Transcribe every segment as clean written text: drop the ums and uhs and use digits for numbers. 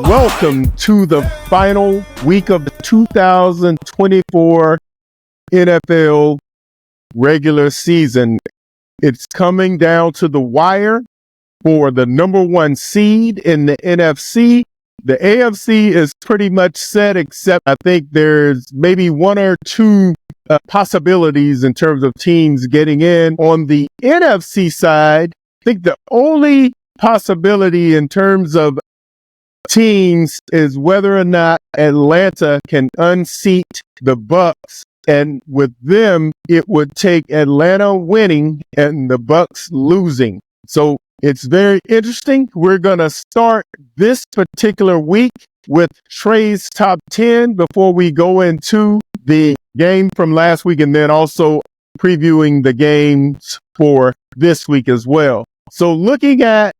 Welcome to the final week of the 2024 NFL regular season. It's coming down to the wire for the number one seed in the NFC. The AFC is pretty much set, except I think there's maybe one or two possibilities in terms of teams getting in. On the NFC side, I think the only possibility in terms of teams is whether or not Atlanta can unseat the Bucks. And with them, it would take Atlanta winning and the Bucks losing. So it's very interesting. We're going to start this particular week with Trey's top 10 before we go into the game from last week, and then also previewing the games for this week as well. So looking at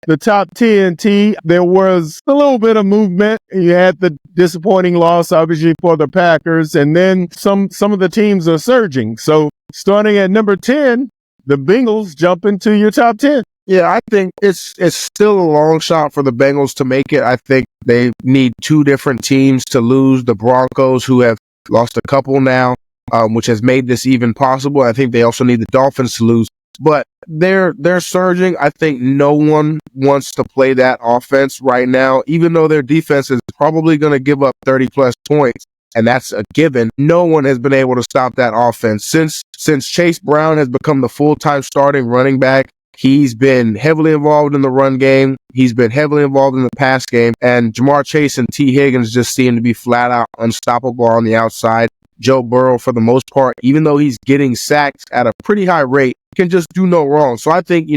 the top 10, there was a little bit of movement. You had the disappointing loss, obviously, for the Packers, and then some of the teams are surging. So starting at number 10, the Bengals jump into your top 10. Yeah, I think it's still a long shot for the Bengals to make it. I think they need two different teams to lose. The Broncos, who have lost a couple now, which has made this even possible. I think they also need the Dolphins to lose. But they're surging. I think no one wants to play that offense right now, even though their defense is probably going to give up 30-plus points, and that's a given. No one has been able to stop that offense. Since Chase Brown has become the full-time starting running back, he's been heavily involved in the run game. He's been heavily involved in the pass game, and Jamar Chase and T. Higgins just seem to be flat-out unstoppable on the outside. Joe Burrow, for the most part, even though he's getting sacked at a pretty high rate, can just do no wrong. So I think,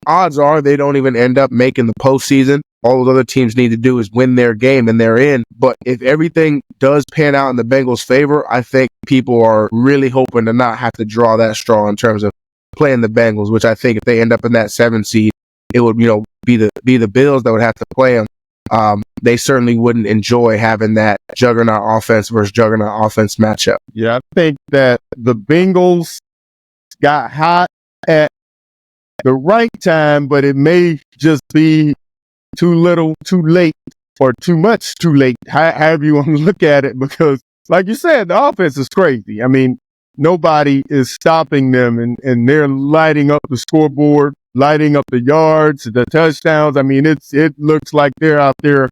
odds are they don't even end up making the postseason. All those other teams need to do is win their game and they're in. But if everything does pan out in the Bengals' favor, I think people are really hoping to not have to draw that straw in terms of playing the Bengals, which I think if they end up in that 7 seed, it would, be the Bills that would have to play them. They certainly wouldn't enjoy having that juggernaut offense versus juggernaut offense matchup. Yeah, I think that the Bengals got hot at the right time, but it may just be too little, too late, or too much too late, however you want to look at it, because like you said, the offense is crazy. I mean, nobody is stopping them, and they're lighting up the scoreboard, lighting up the yards, the touchdowns. I mean, it looks like they're out there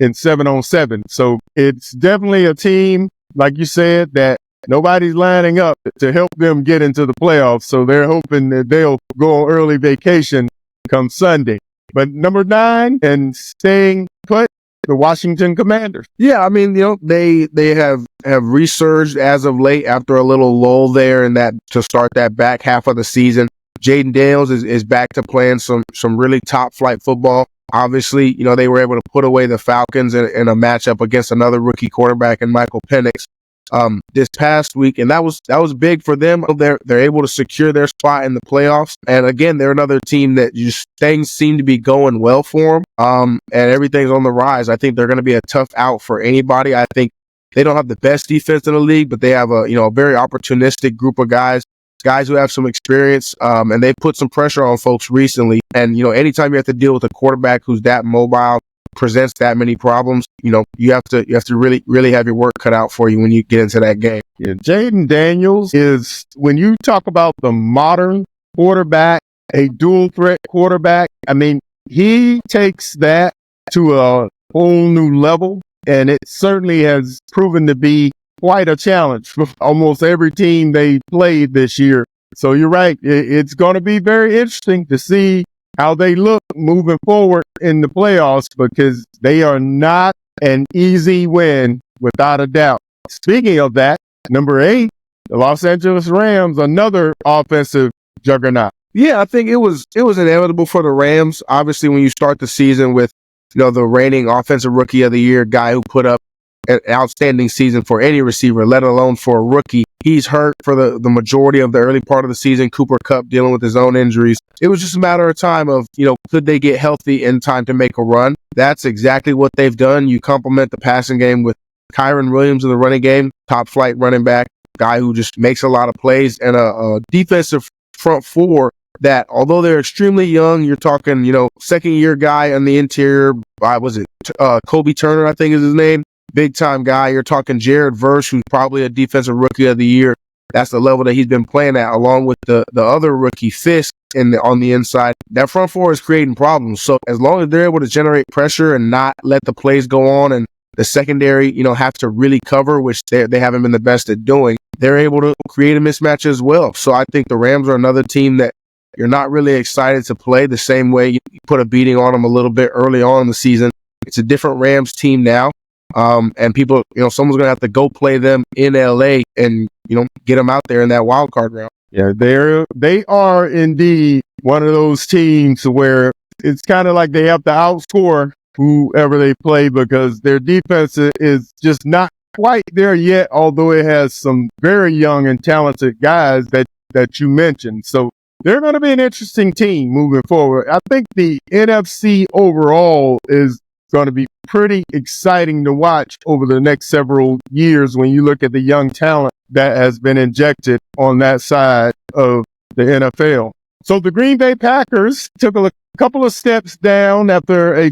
in 7-on-7. So it's definitely a team, like you said, that nobody's lining up to help them get into the playoffs. So they're hoping that they'll go on early vacation come Sunday. But number 9, and staying put, the Washington Commanders. Yeah, I mean, they have resurged as of late after a little lull there in that to start that back half of the season. Jaden Daniels is back to playing some really top flight football. Obviously, they were able to put away the Falcons in a matchup against another rookie quarterback in Michael Penix this past week, and that was big for them. They're able to secure their spot in the playoffs, and again, they're another team that things seem to be going well for them, and everything's on the rise. I think they're going to be a tough out for anybody. I think they don't have the best defense in the league, but they have a very opportunistic group of guys who have some experience, and they've put some pressure on folks recently. And anytime you have to deal with a quarterback who's that mobile, presents that many problems, you have to really have your work cut out for you when you get into that game. Yeah, Jaden Daniels is, when you talk about the modern quarterback, a dual threat quarterback, I mean, he takes that to a whole new level, and it certainly has proven to be quite a challenge for almost every team they played this year. So you're right. It's going to be very interesting to see how they look moving forward in the playoffs, because they are not an easy win without a doubt. Speaking of that, number 8, the Los Angeles Rams, another offensive juggernaut. Yeah, I think it was inevitable for the Rams. Obviously, when you start the season with, the reigning offensive rookie of the year, guy who put up an outstanding season for any receiver, let alone for a rookie. He's hurt for the majority of the early part of the season. Cooper Kupp dealing with his own injuries. It was just a matter of time of, could they get healthy in time to make a run? That's exactly what they've done. You complement the passing game with Kyron Williams in the running game, top flight running back, guy who just makes a lot of plays, and a defensive front four that although they're extremely young, you're talking, second year guy on the interior. Kobe Turner, I think is his name. Big time guy. You're talking Jared Verse, who's probably a defensive rookie of the year. That's the level that he's been playing at, along with the other rookie Fisk on the inside. That front four is creating problems. So as long as they're able to generate pressure and not let the plays go on, and the secondary, have to really cover, which they haven't been the best at doing, they're able to create a mismatch as well. So I think the Rams are another team that you're not really excited to play the same way you put a beating on them a little bit early on in the season. It's a different Rams team now. And people, someone's going to have to go play them in LA and, get them out there in that wild card round. Yeah, they are indeed one of those teams where it's kind of like they have to outscore whoever they play because their defense is just not quite there yet, although it has some very young and talented guys that you mentioned. So they're going to be an interesting team moving forward. I think the NFC overall is going to be pretty exciting to watch over the next several years when you look at the young talent that has been injected on that side of the NFL. So the Green Bay Packers took a couple of steps down after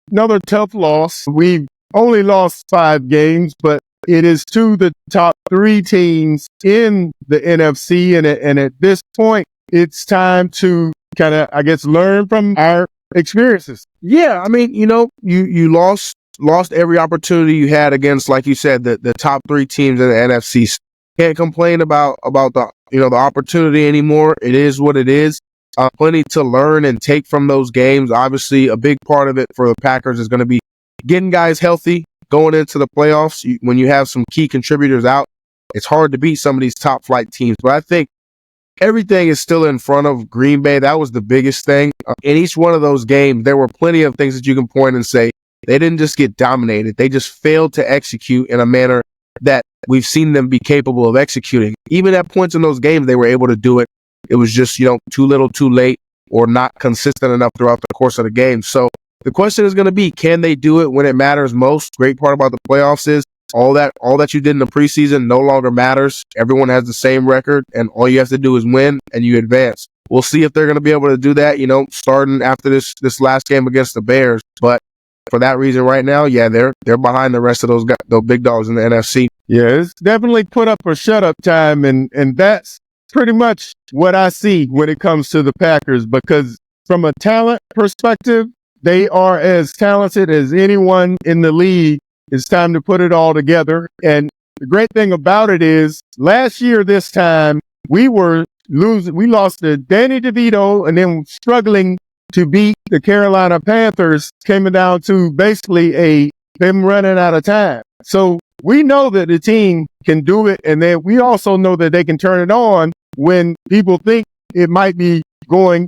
another tough loss. We've only lost 5 games, but it is to the top 3 teams in the NFC. And at this point, it's time to kind of, I guess, learn from our experiences. Yeah, I mean, you lost every opportunity you had against, like you said, the top 3 teams in the NFC. Can't complain about the opportunity anymore. It is what it is. Plenty to learn and take from those games. Obviously, a big part of it for the Packers is going to be getting guys healthy going into the playoffs. When you have some key contributors out, it's hard to beat some of these top flight teams. But I think everything is still in front of Green Bay. That was the biggest thing. In each one of those games, there were plenty of things that you can point and say they didn't just get dominated. They just failed to execute in a manner that we've seen them be capable of executing. Even at points in those games, they were able to do it. It was just, too little, too late, or not consistent enough throughout the course of the game. So the question is going to be, can they do it when it matters most? Great part about the playoffs is all that you did in the preseason no longer matters. Everyone has the same record, and all you have to do is win, and you advance. We'll see if they're going to be able to do that, starting after this last game against the Bears. But for that reason right now, yeah, they're behind the rest of those big dogs in the NFC. Yeah, it's definitely put up or shut up time, and that's pretty much what I see when it comes to the Packers, because from a talent perspective, they are as talented as anyone in the league. It's time to put it all together. And the great thing about it is last year, this time we lost to Danny DeVito and then struggling to beat the Carolina Panthers, came down to basically them running out of time. So we know that the team can do it. And then we also know that they can turn it on when people think it might be going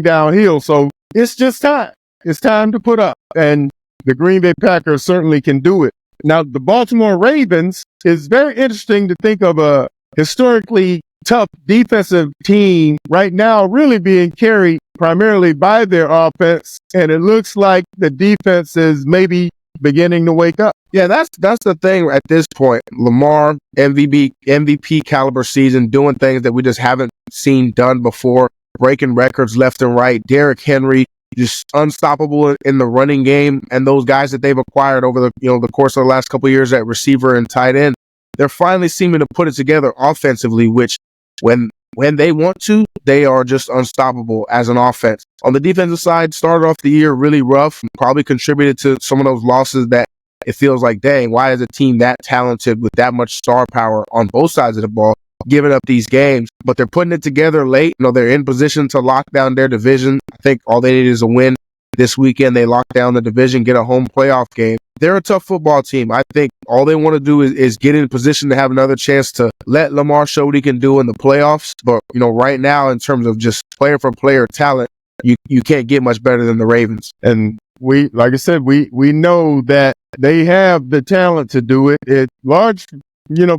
downhill. So it's just time. It's time to put up. And the Green Bay Packers certainly can do it. Now, the Baltimore Ravens is very interesting to think of a historically tough defensive team right now really being carried primarily by their offense. And it looks like the defense is maybe beginning to wake up. Yeah, that's the thing at this point. Lamar, MVP caliber season, doing things that we just haven't seen done before, breaking records left and right. Derrick Henry, just unstoppable in the running game, and those guys that they've acquired over the course of the last couple of years at receiver and tight end, they're finally seeming to put it together offensively, which when they want to, they are just unstoppable as an offense. On the defensive side, started off the year really rough, probably contributed to some of those losses that it feels like, dang, why is a team that talented with that much star power on both sides of the ball giving up these games? But they're putting it together late. They're in position to lock down their division. I think all they need is a win this weekend. They lock down the division, get a home playoff game. They're a tough football team. I think all they want to do is get in position to have another chance to let Lamar show what he can do in the playoffs. But, right now, in terms of just player for player talent, you can't get much better than the Ravens. And like I said, we know that they have the talent to do it. It large,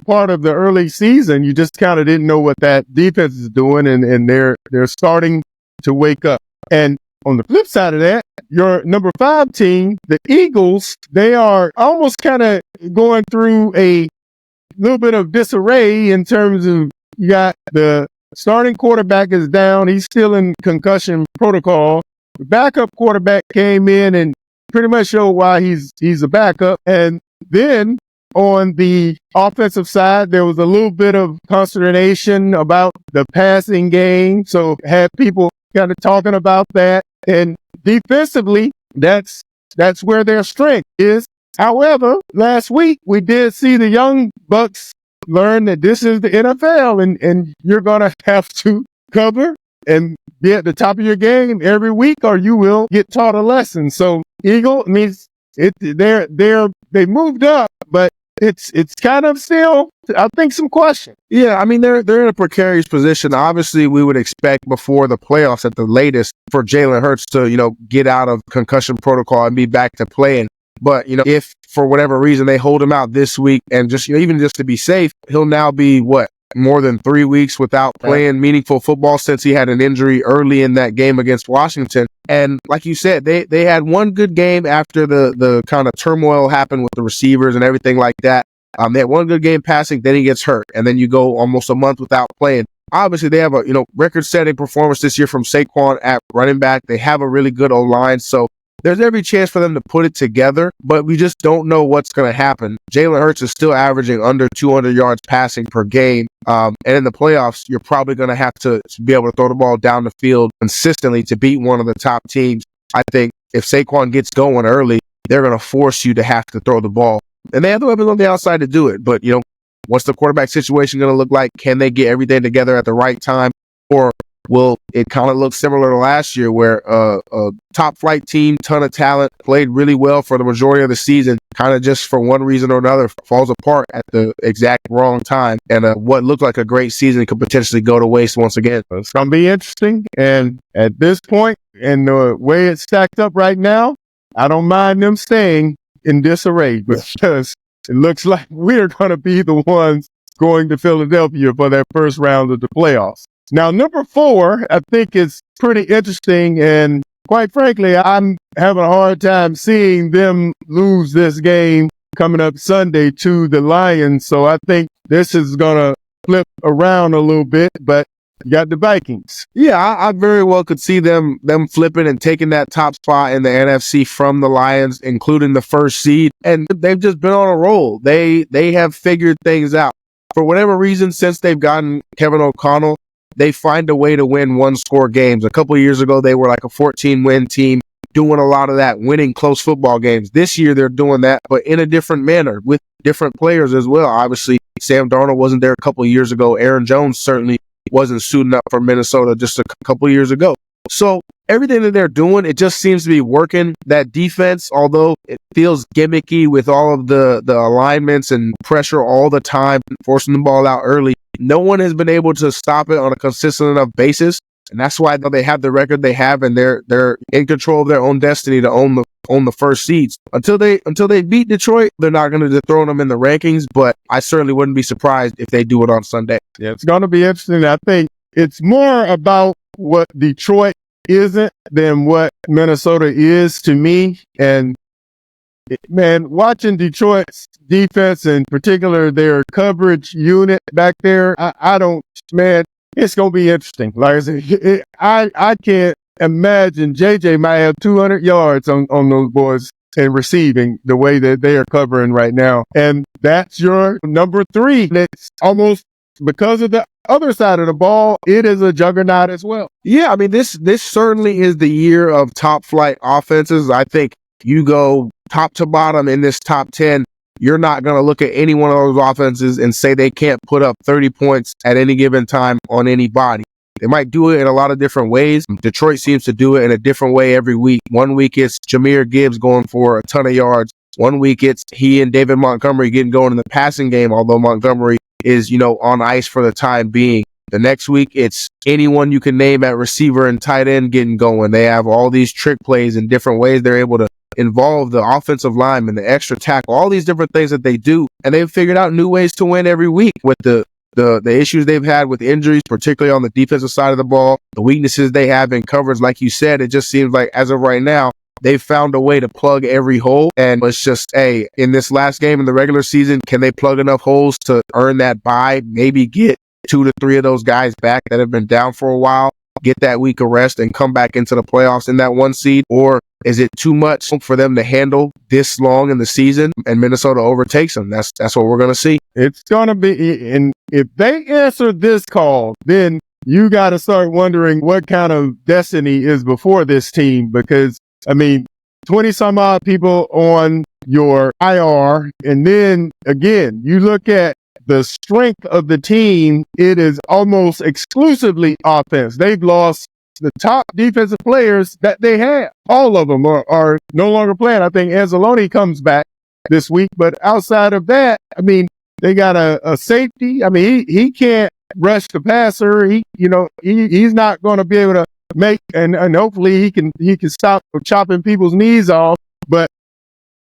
part of the early season, you just kind of didn't know what that defense is doing, and they're starting to wake up. And on the flip side of that, your number 5 team, the Eagles, they are almost kind of going through a little bit of disarray in terms of you got the starting quarterback is down. He's still in concussion protocol. The backup quarterback came in and pretty much showed why he's a backup. And then on the offensive side, there was a little bit of consternation about the passing game. So had people kind of talking about that. And defensively, that's where their strength is. However, last week we did see the young Bucks learn that this is the NFL and you're going to have to cover and be at the top of your game every week or you will get taught a lesson. So Eagle means they moved up, but it's kind of still, I think, some question. Yeah, I mean, they're in a precarious position. Obviously, we would expect before the playoffs at the latest for Jalen Hurts to, get out of concussion protocol and be back to playing. But, if for whatever reason they hold him out this week and just, even just to be safe, he'll now be more than 3 weeks without playing meaningful football since he had an injury early in that game against Washington. And like you said, they had one good game after the kind of turmoil happened with the receivers and everything like that. They had one good game passing, then he gets hurt, and then you go almost a month without playing. Obviously, they have a record-setting performance this year from Saquon at running back. They have a really good O-line, so there's every chance for them to put it together, but we just don't know what's going to happen. Jalen Hurts is still averaging under 200 yards passing per game. And in the playoffs, you're probably going to have to be able to throw the ball down the field consistently to beat one of the top teams. I think if Saquon gets going early, they're going to force you to have to throw the ball. And they have the weapons on the outside to do it. But, what's the quarterback situation going to look like? Can they get everything together at the right time? Or will it kind of look similar to last year where a top flight team, ton of talent, played really well for the majority of the season, kind of just for one reason or another falls apart at the exact wrong time. And what looked like a great season could potentially go to waste once again. It's going to be interesting. And at this point, and the way it's stacked up right now, I don't mind them staying in disarray because it looks like we're going to be the ones going to Philadelphia for that first round of the playoffs. Now, number 4, I think is pretty interesting, and quite frankly, I'm having a hard time seeing them lose this game coming up Sunday to the Lions. So I think this is going to flip around a little bit, but you got the Vikings. Yeah, I very well could see them flipping and taking that top spot in the NFC from the Lions, including the first seed. And they've just been on a roll. They have figured things out. For whatever reason, since they've gotten Kevin O'Connell, they find a way to win one-score games. A couple of years ago, they were like a 14-win team, doing a lot of that, winning close football games. This year, they're doing that, but in a different manner with different players as well. Obviously, Sam Darnold wasn't there a couple of years ago. Aaron Jones certainly wasn't suiting up for Minnesota just a couple of years ago. So everything that they're doing, it just seems to be working. That defense, although it feels gimmicky with all of the alignments and pressure all the time, forcing the ball out early, no one has been able to stop it on a consistent enough basis. And that's why they have the record they have, and they're in control of their own destiny to own the first seeds. Until they beat Detroit, they're not going to dethrone them in the rankings, but I certainly wouldn't be surprised if they do it on Sunday. Yeah, it's going to be interesting. I think it's more about what Detroit isn't than what Minnesota is to me. And man, watching Detroit's defense, in particular their coverage unit back there, it's going to be interesting. Like I said, I can't imagine JJ might have 200 yards on those boys and receiving the way that they are covering right now. And that's your number 3. And it's almost because of the other side of the ball, it is a juggernaut as well. Yeah, I mean, this certainly is the year of top flight offenses. I think you go top to bottom in this top 10, you're not going to look at any one of those offenses and say they can't put up 30 points at any given time on anybody. They might do it in a lot of different ways. Detroit seems to do it in a different way every week. One week it's Jahmyr Gibbs going for a ton of yards. One week it's he and David Montgomery getting going in the passing game, although Montgomery is, on ice for the time being. The next week it's anyone you can name at receiver and tight end getting going. They have all these trick plays and different ways they're able to involve the offensive lineman, the extra tackle, all these different things that they do. And they've figured out new ways to win every week with the issues they've had with injuries, particularly on the defensive side of the ball, the weaknesses they have in coverage. Like you said, it just seems like as of right now, they've found a way to plug every hole. And it's just, in this last game in the regular season, can they plug enough holes to earn that bye, maybe get 2 to 3 of those guys back that have been down for a while, get that week of rest, and come back into the playoffs in that 1 seed? Or is it too much for them to handle this long in the season and Minnesota overtakes them? That's what we're going to see. It's going to be, and if they answer this call, then you got to start wondering what kind of destiny is before this team, because, I mean, 20 some odd people on your IR. And then again, you look at the strength of the team, it is almost exclusively offense. They've lost the top defensive players that they had. All of them are no longer playing. I think Anzalone comes back this week, but outside of that, I mean, they got a safety. I mean, he can't rush the passer. He's not going to be able to make, and hopefully he can stop chopping people's knees off. But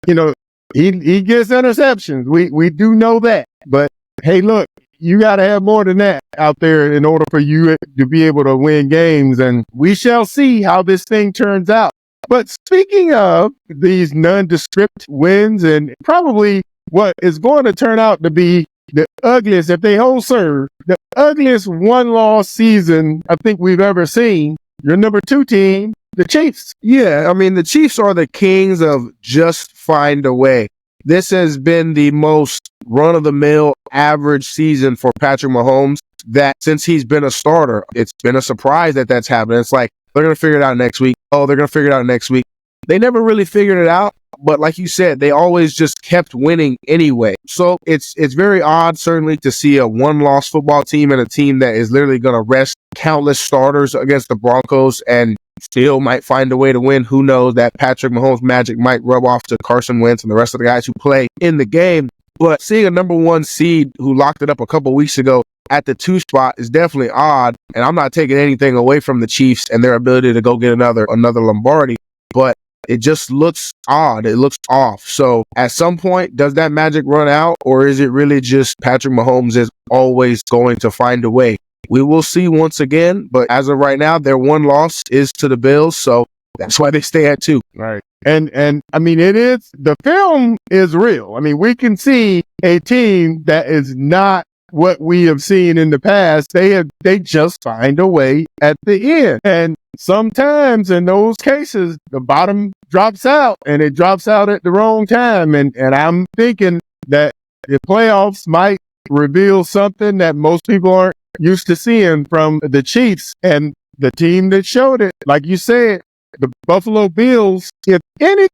he gets interceptions. We do know that. But hey, look, you got to have more than that out there in order for you to be able to win games, and we shall see how this thing turns out. But speaking of these nondescript wins, and probably what is going to turn out to be the ugliest, if they hold serve, the ugliest one-loss season I think we've ever seen, your number 2 team, the Chiefs. Yeah, I mean, the Chiefs are the kings of just find a way. This has been the most run-of-the-mill average season for Patrick Mahomes that since he's been a starter. It's been a surprise that that's happened. It's like, they're going to figure it out next week. Oh, they're going to figure it out next week. They never really figured it out. But like you said, they always just kept winning anyway. So it's very odd, certainly, to see a one-loss football team and a team that is literally going to rest countless starters against the Broncos and still might find a way to win. Who knows? That Patrick Mahomes magic might rub off to Carson Wentz and the rest of the guys who play in the game. But seeing a number 1 seed who locked it up a couple weeks ago at the 2 spot is definitely odd. And I'm not taking anything away from the Chiefs and their ability to go get another Lombardi. But it just looks odd. It looks off. So at some point, does that magic run out, or is it really just Patrick Mahomes is always going to find a way? We will see once again. But as of right now, their 1 loss is to the Bills. So that's why they stay at 2. Right. And I mean, the film is real. I mean, we can see a team that is not what we have seen in the past. They just find a way at the end. And sometimes in those cases, the bottom drops out, and it drops out at the wrong time. And I'm thinking that the playoffs might reveal something that most people aren't used to seeing from the Chiefs. And the team that showed it, like you said, the Buffalo Bills, if any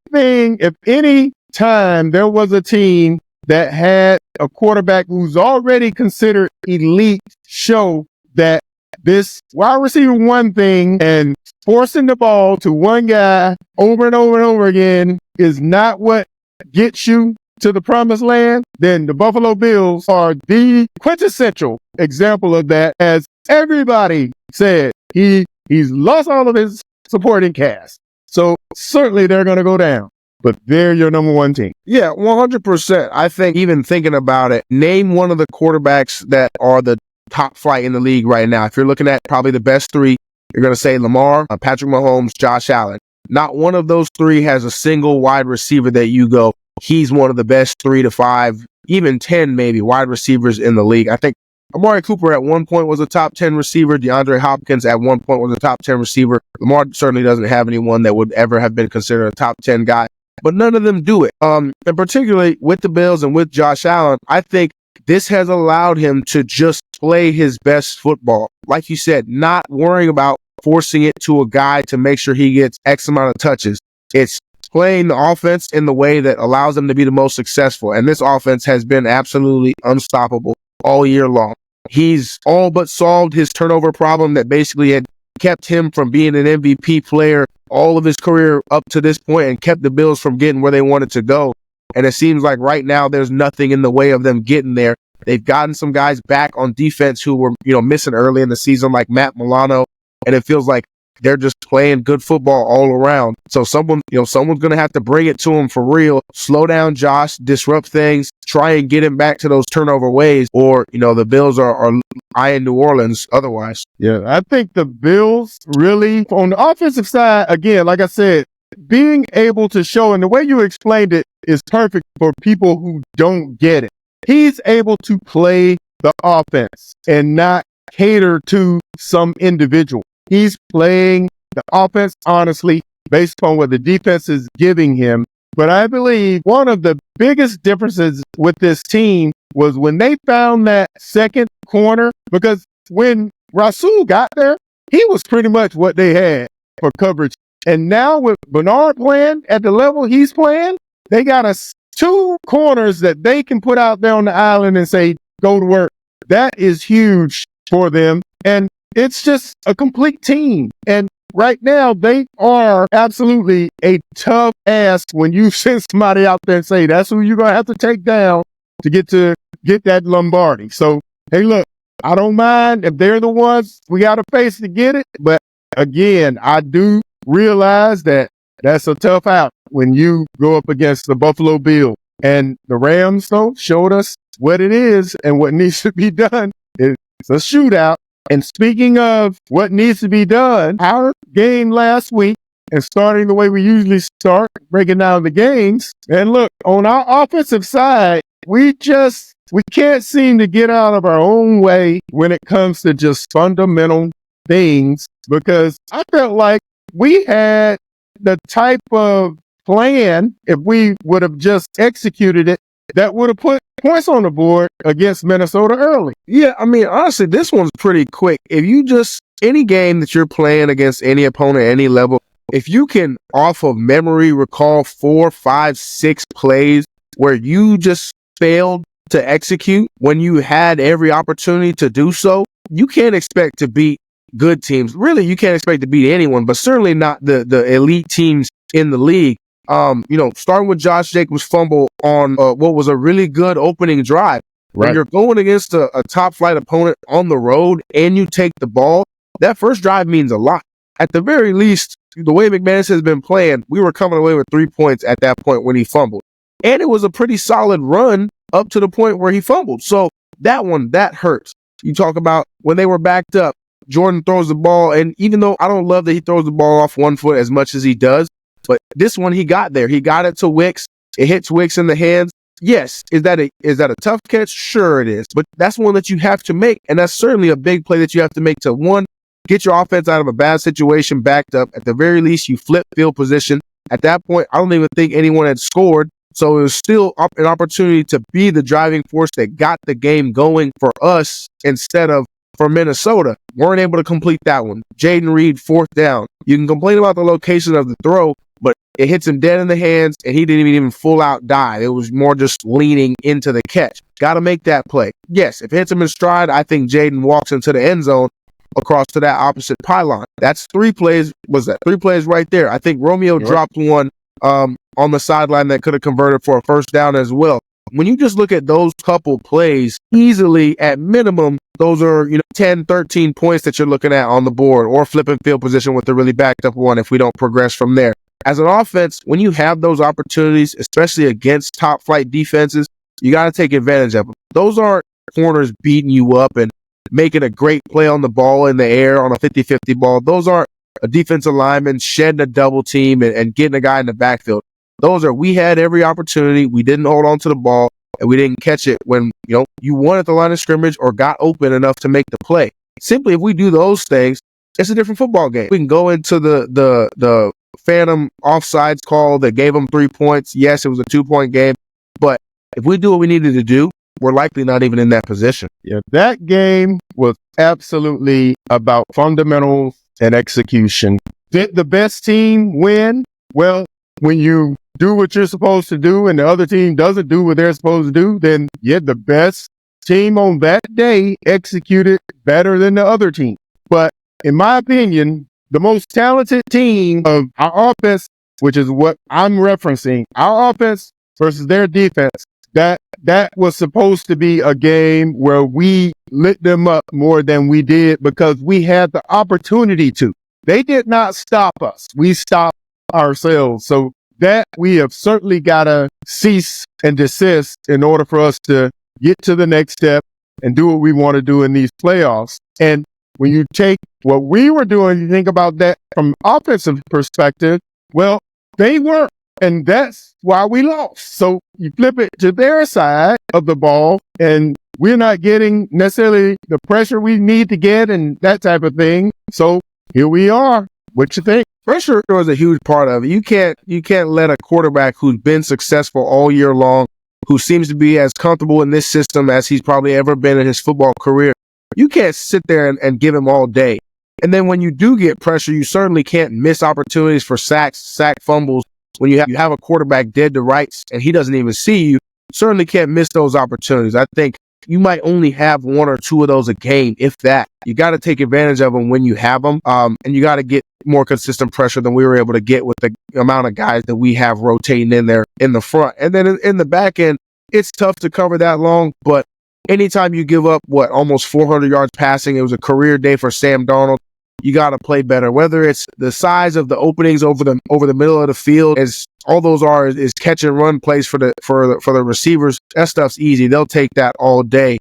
time there was a team that had a quarterback who's already considered elite, show that this wide receiver 1 thing and forcing the ball to one guy over and over and over again is not what gets you to the promised land, then the Buffalo Bills are the quintessential example of that. As everybody said, he's lost all of his supporting cast. So certainly they're going to go down. But they're your number 1 team. Yeah, 100%. I think even thinking about it, name one of the quarterbacks that are the top flight in the league right now. If you're looking at probably the best 3, you're going to say Lamar, Patrick Mahomes, Josh Allen. Not one of those 3 has a single wide receiver that you go, he's one of the best 3 to 5, even 10 maybe wide receivers in the league. I think Amari Cooper at one point was a top 10 receiver. DeAndre Hopkins at one point was a top 10 receiver. Lamar certainly doesn't have anyone that would ever have been considered a top 10 guy. But none of them do it. And particularly with the Bills and with Josh Allen, I think this has allowed him to just play his best football. Like you said, not worrying about forcing it to a guy to make sure he gets X amount of touches. It's playing the offense in the way that allows them to be the most successful. And this offense has been absolutely unstoppable all year long. He's all but solved his turnover problem that basically had kept him from being an MVP player all of his career up to this point and kept the Bills from getting where they wanted to go. And it seems like right now there's nothing in the way of them getting there. They've gotten some guys back on defense who were, missing early in the season, like Matt Milano. And it feels like they're just playing good football all around. So someone's going to have to bring it to him for real, slow down Josh, disrupt things, try and get him back to those turnover ways, or, the Bills are eyeing New Orleans otherwise. Yeah, I think the Bills really, on the offensive side, again, like I said, being able to show, and the way you explained it is perfect for people who don't get it. He's able to play the offense and not cater to some individual. He's playing the offense honestly based on what the defense is giving him. But I believe one of the biggest differences with this team was when they found that second corner, because when Rasul got there, he was pretty much what they had for coverage. And now with Bernard playing at the level he's playing, they got two corners that they can put out there on the island and say, go to work. That is huge for them. And it's just a complete team. And right now, they are absolutely a tough ask when you send somebody out there and say, that's who you're going to have to take down to get that Lombardi. So, hey, look, I don't mind if they're the ones we got to face to get it. But again, I do realize that that's a tough out when you go up against the Buffalo Bills. And the Rams, though, showed us what it is and what needs to be done. It's a shootout. And speaking of what needs to be done, our game last week, and starting the way we usually start, breaking down the games. And look, on our offensive side, we can't seem to get out of our own way when it comes to just fundamental things, because I felt like we had the type of plan, if we would have just executed it, that would have put points on the board against Minnesota early. Yeah, I mean, honestly, this one's pretty quick. If you just, any game that you're playing against any opponent at any level, if you can, off of memory, recall 4, 5, 6 plays where you just failed to execute when you had every opportunity to do so, you can't expect to beat good teams. Really, you can't expect to beat anyone, but certainly not the elite teams in the league. Starting with Josh Jacobs' fumble on what was a really good opening drive. Right. When you're going against a top flight opponent on the road and you take the ball, that first drive means a lot. At the very least, the way McManus has been playing, we were coming away with 3 points at that point when he fumbled. And it was a pretty solid run up to the point where he fumbled. So that hurts. You talk about when they were backed up, Jordan throws the ball, and even though I don't love that he throws the ball off one foot as much as he does, but this one, he got there. He got it to Wicks. It hits Wicks in the hands. Yes. Is that a tough catch? Sure it is. But that's one that you have to make. And that's certainly a big play that you have to make to, one, get your offense out of a bad situation backed up. At the very least, you flip field position. At that point, I don't even think anyone had scored. So it was still an opportunity to be the driving force that got the game going for us instead of for Minnesota. Weren't able to complete that one. Jaden Reed, 4th down. You can complain about the location of the throw, but it hits him dead in the hands, and he didn't even full out dive. It was more just leaning into the catch. Got to make that play. Yes, if it hits him in stride, I think Jaden walks into the end zone across to that opposite pylon. That's 3 plays. Was that 3 plays right there? I think Romeo dropped one on the sideline that could have converted for a first down as well. When you just look at those couple plays, easily at minimum, those are 10, 13 points that you're looking at on the board, or flipping field position with a really backed up one if we don't progress from there. As an offense, when you have those opportunities, especially against top flight defenses, you got to take advantage of them. Those aren't corners beating you up and making a great play on the ball in the air on a 50-50 ball. Those aren't a defensive lineman shedding a double team and getting a guy in the backfield. Those are, we had every opportunity. We didn't hold on to the ball, and we didn't catch it when, you won at the line of scrimmage or got open enough to make the play. Simply, if we do those things, it's a different football game. We can go into the phantom offsides call that gave them 3 points. Yes, it was a 2-point game, but if we do what we needed to do, we're likely not even in that position. Yeah, that game was absolutely about fundamentals and execution. Did the best team win? Well, when you do what you're supposed to do and the other team doesn't do what they're supposed to do, then the best team on that day executed better than the other team. But in my opinion, the most talented team of our offense, which is what I'm referencing, our offense versus their defense, that was supposed to be a game where we lit them up more than we did because we had the opportunity to. They did not stop us. We stopped ourselves. So that we have certainly got to cease and desist in order for us to get to the next step and do what we want to do in these playoffs. And when you take what we were doing, you think about that from offensive perspective, well, they weren't. And that's why we lost. So you flip it to their side of the ball, and we're not getting necessarily the pressure we need to get and that type of thing. So here we are. What you think? Pressure was a huge part of it. You can't let a quarterback who's been successful all year long, who seems to be as comfortable in this system as he's probably ever been in his football career. You can't sit there and give him all day. And then when you do get pressure, you certainly can't miss opportunities for sack fumbles. When you have a quarterback dead to rights and he doesn't even see you, certainly can't miss those opportunities. I think you might only have one or two of those a game, if that. You got to take advantage of them when you have them, and you got to get more consistent pressure than we were able to get with the amount of guys that we have rotating in there in the front. And then in the back end, it's tough to cover that long, but anytime you give up, almost 400 yards passing, it was a career day for Sam Darnold. You got to play better. Whether it's the size of the openings over the middle of the field, as all those is catch and run plays for the receivers. That stuff's easy. They'll take that all day.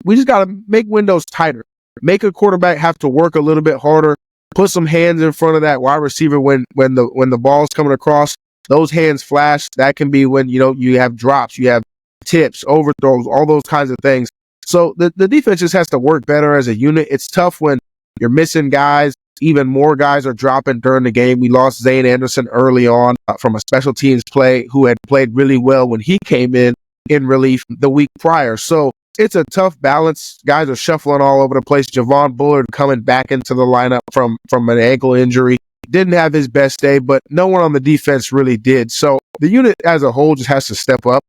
We just got to make windows tighter. Make a quarterback have to work a little bit harder. Put some hands in front of that wide receiver when the ball's coming across. Those hands flash. That can be when you have drops, you have tips, overthrows, all those kinds of things. So the defense just has to work better as a unit. It's tough when you're missing guys. Even more guys are dropping during the game. We lost Zane Anderson early on from a special teams play, who had played really well when he came in relief the week prior. So it's a tough balance. Guys are shuffling all over the place. Javon Bullard coming back into the lineup from an ankle injury. Didn't have his best day, but no one on the defense really did. So the unit as a whole just has to step up.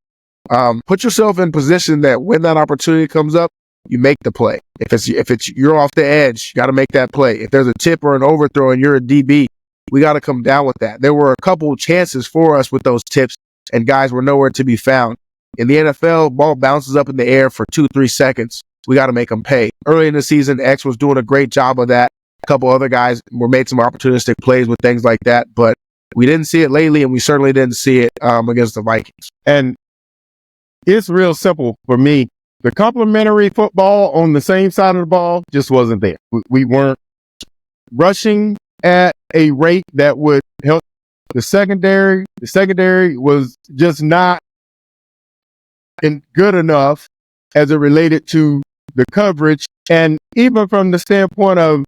Put yourself in position that when that opportunity comes up, you make the play. If it's you're off the edge, you got to make that play. If there's a tip or an overthrow and you're a DB, we got to come down with that. There were a couple chances for us with those tips, and guys were nowhere to be found. In the NFL, ball bounces up in the air for 2-3 seconds. We got to make them pay. Early in the season, X was doing a great job of that. A couple other guys were made some opportunistic plays with things like that, but we didn't see it lately, and we certainly didn't see it against the Vikings. And it's real simple for me. The complementary football on the same side of the ball just wasn't there. We weren't rushing at a rate that would help the secondary. The secondary was just not good enough as it related to the coverage. And even from the standpoint of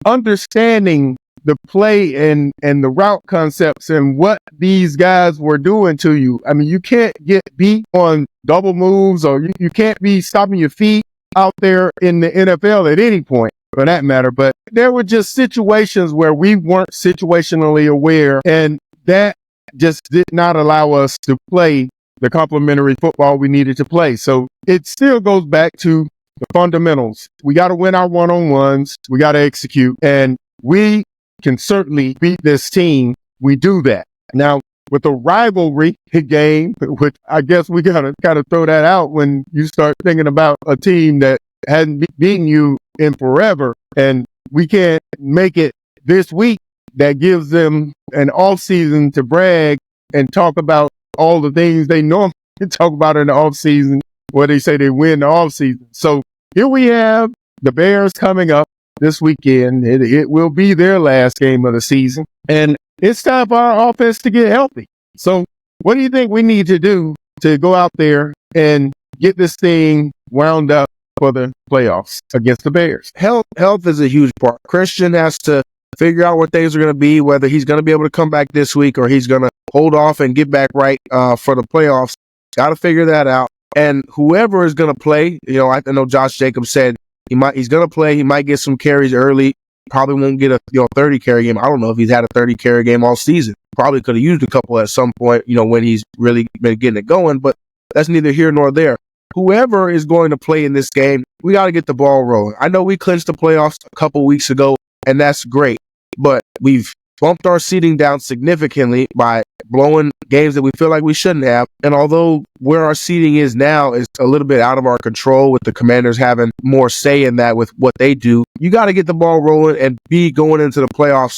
understanding the play and the route concepts and what these guys were doing to you. I mean, you can't get beat on double moves, or you can't be stopping your feet out there in the NFL at any point for that matter. But there were just situations where we weren't situationally aware, and that just did not allow us to play the complementary football we needed to play. So it still goes back to the fundamentals. We got to win our one-on-ones. We got to execute, and we can certainly beat this team. We do that. Now, with a rivalry game, which I guess we got to kind of throw that out when you start thinking about a team that hadn't beaten you in forever, and we can't make it this week. That gives them an off season to brag and talk about all the things they normally talk about in the off season, where they say they win the off season. So here we have the Bears coming up this weekend. It will be their last game of the season, and it's time for our offense to get healthy. So what do you think we need to do to go out there and get this thing wound up for the playoffs against the Bears? Health is a huge part. Christian has to figure out what things are going to be, whether he's going to be able to come back this week or he's going to hold off and get back right for the playoffs. Got to figure that out. And whoever is going to play, I know Josh Jacobs said he's going to play. He might get some carries early. Probably won't get a 30 carry game. I don't know if he's had a 30 carry game all season. Probably could have used a couple at some point, when he's really been getting it going, but that's neither here nor there. Whoever is going to play in this game, we got to get the ball rolling. I know we clinched the playoffs a couple weeks ago, and that's great, but we've bumped our seeding down significantly by blowing games that we feel like we shouldn't have. And although where our seeding is now is a little bit out of our control, with the Commanders having more say in that with what they do, you got to get the ball rolling and be going into the playoffs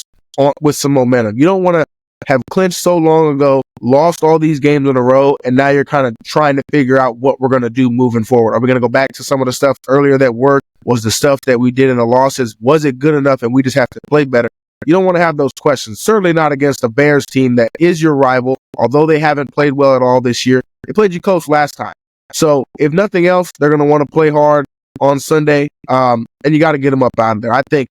with some momentum. You don't want to have clinched so long ago, lost all these games in a row, and now you're kind of trying to figure out what we're going to do moving forward. Are we going to go back to some of the stuff earlier that worked? Was the stuff that we did in the losses, was it good enough and we just have to play better? You don't want to have those questions. Certainly not against the Bears team that is your rival. Although they haven't played well at all this year, they played you close last time. So if nothing else, they're going to want to play hard on Sunday, and you got to get them up out of there. I think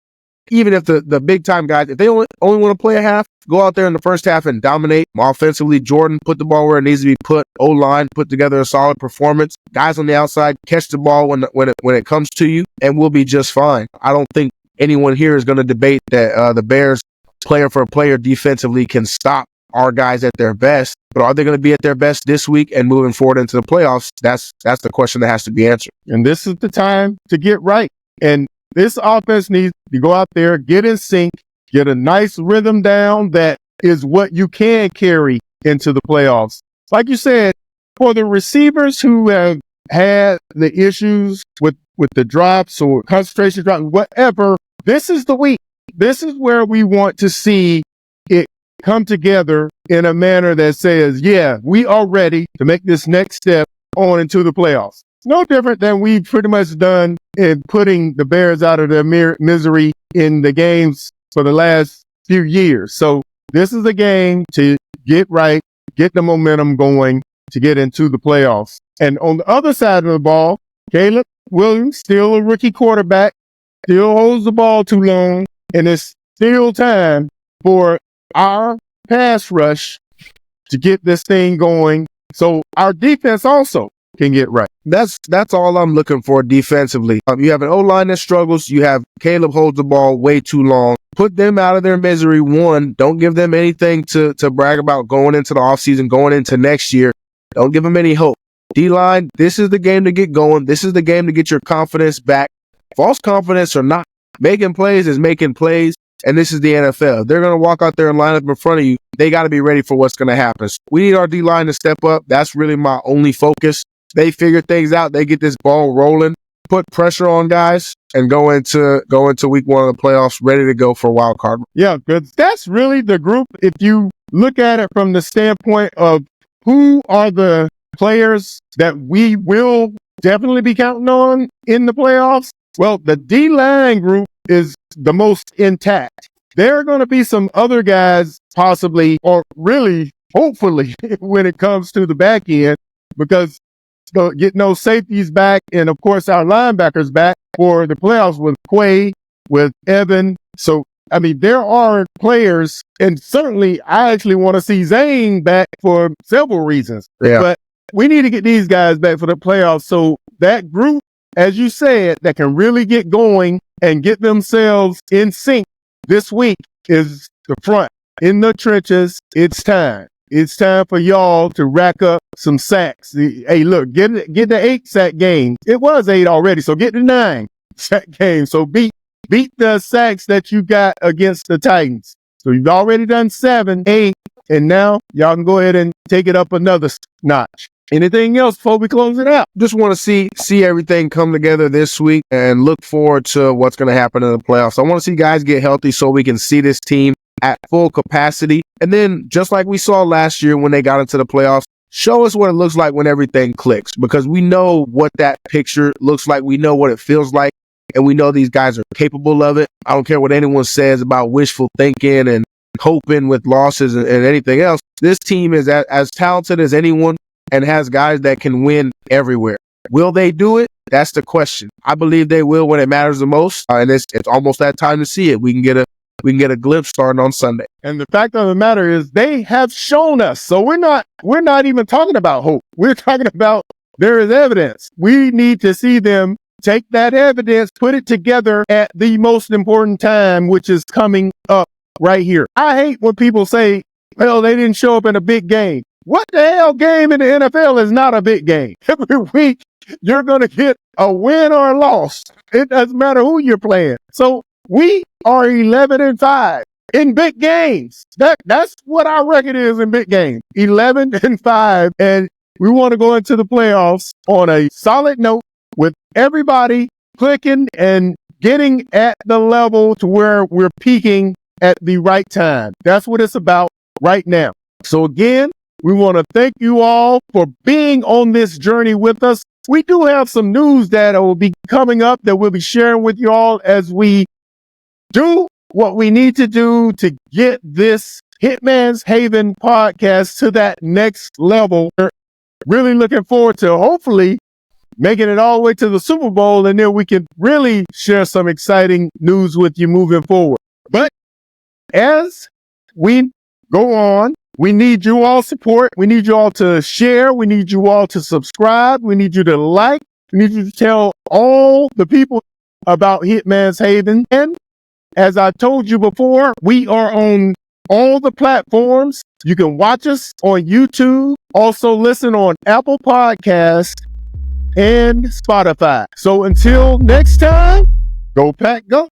even if the big time guys, if they only want to play a half, go out there in the first half and dominate offensively. Jordan, put the ball where it needs to be put. O-line, put together a solid performance. Guys on the outside, catch the ball when it comes to you, and we'll be just fine. I don't think anyone here is going to debate that the Bears, player for player defensively, can stop our guys at their best. But are they going to be at their best this week and moving forward into the playoffs? That's the question that has to be answered. And this is the time to get right. And this offense needs to go out there, get in sync, get a nice rhythm down that is what you can carry into the playoffs. Like you said, for the receivers who have had the issues with the drops or concentration drops, whatever, this is the week. This is where we want to see it come together in a manner that says, yeah, we are ready to make this next step on into the playoffs. It's no different than we've pretty much done in putting the Bears out of their misery in the games for the last few years. So this is a game to get right, get the momentum going to get into the playoffs. And on the other side of the ball, Caleb Williams, still a rookie quarterback, still holds the ball too long, and it's still time for our pass rush to get this thing going. So our defense also can get right. That's all I'm looking for defensively. You have an O-line that struggles. You have Caleb holds the ball way too long. Put them out of their misery. One, don't give them anything to brag about going into the offseason, going into next year. Don't give them any hope. D-line, this is the game to get going. This is the game to get your confidence back. False confidence or not, making plays is making plays, and this is the NFL. They're going to walk out there and line up in front of you. They got to be ready for what's going to happen. So we need our D-line to step up. That's really my only focus. They figure things out. They get this ball rolling, put pressure on guys, and go into week one of the playoffs ready to go for a wild card. Yeah, because that's really the group. If you look at it from the standpoint of who are the players that we will definitely be counting on in the playoffs, well, the D-line group is the most intact. There are going to be some other guys possibly, or really, hopefully, when it comes to the back end, because getting those safeties back and, of course, our linebackers back for the playoffs with Quay, with Evan. So, I mean, there are players, and certainly I actually want to see Zane back for several reasons. Yeah. But we need to get these guys back for the playoffs. So that group, as you said, that can really get going and get themselves in sync this week is the front. In the trenches, it's time. It's time for y'all to rack up some sacks. Hey, look, get the 8 sack game. It was 8 already, so get the 9 sack game. So beat the sacks that you got against the Titans. So you've already done 7, 8, and now y'all can go ahead and take it up another notch. Anything else before we close it out? Just want to see everything come together this week and look forward to what's going to happen in the playoffs. I want to see guys get healthy so we can see this team at full capacity. And then, just like we saw last year when they got into the playoffs, show us what it looks like when everything clicks, because we know what that picture looks like. We know what it feels like, and we know these guys are capable of it. I don't care what anyone says about wishful thinking and hoping with losses and anything else. This team is as talented as anyone and has guys that can win everywhere. Will they do it? That's the question. I believe they will when it matters the most, and it's almost that time to see it. We can get a glimpse starting on Sunday. And the fact of the matter is they have shown us. So we're not even talking about hope. We're talking about there is evidence. We need to see them take that evidence, put it together at the most important time, which is coming up right here. I hate when people say, well, they didn't show up in a big game. What the hell game in the NFL is not a big game? Every week, you're going to get a win or a loss. It doesn't matter who you're playing. So we are 11-5 in big games. That's what our record is in big games. 11-5. And we want to go into the playoffs on a solid note with everybody clicking and getting at the level to where we're peaking at the right time. That's what it's about right now. So again, we want to thank you all for being on this journey with us. We do have some news that will be coming up that we'll be sharing with you all as we do what we need to do to get this Hitman's Haven podcast to that next level. really looking forward to hopefully making it all the way to the Super Bowl, and then we can really share some exciting news with you moving forward. But as we go on, we need you all support. We need you all to share. We need you all to subscribe. We need you to like. We need you to tell all the people about Hitman's Haven. And as I told you before, we are on all the platforms. You can watch us on YouTube, also listen on Apple Podcasts and Spotify. So until next time, go Pack, go.